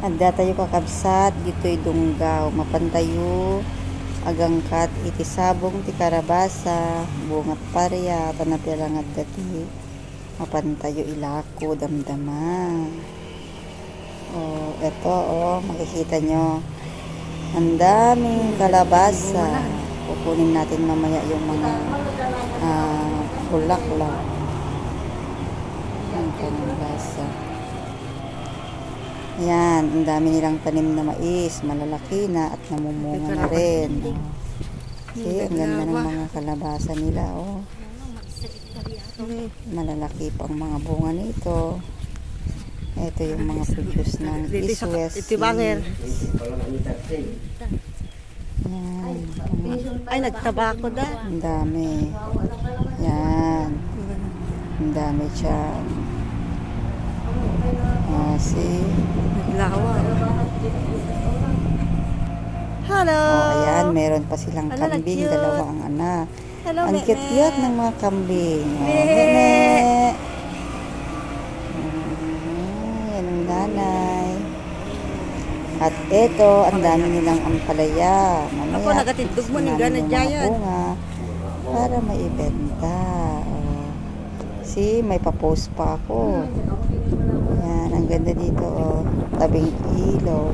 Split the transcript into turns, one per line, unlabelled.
Anda tayo kakabsat, dito'y dunggaw, mapantayo, agangkat, iti sabong, ti karabasa, bungat parya, tanapilangat dati, mapantayo ilako, damdama. Oh, eto, oh, makikita nyo, ang daming kalabasa. Kukunin natin mamaya yung mga bulaklak ng kalabasa. Yan, ang dami nilang tanim na mais, malalaki na at namumunga na rin. See, ang ganda ng mga kalabasa nila, oh. Malalaki pang mga bunga nito. Ito yung mga produce ng East West.
Itibanger.
Yan.
Ay, nagtabako da.
Ang dami. Yan. Ang dami dyan. See?
Naglawa. Hello.
Oh, ayan, meron pa silang kambing, dalawa ang anak.
Hello,
ang cute-cute ng mga kambing. Oh, meme. Yan ang nanay. At ito, ang dami nilang ampalaya. Mamaya,
Ako, nagatindog mo ni Gana Jayan.
Para maibenta. Oh. See, may pa-post pa ako. Yan, ang ganda dito, oh. Tabing ilog.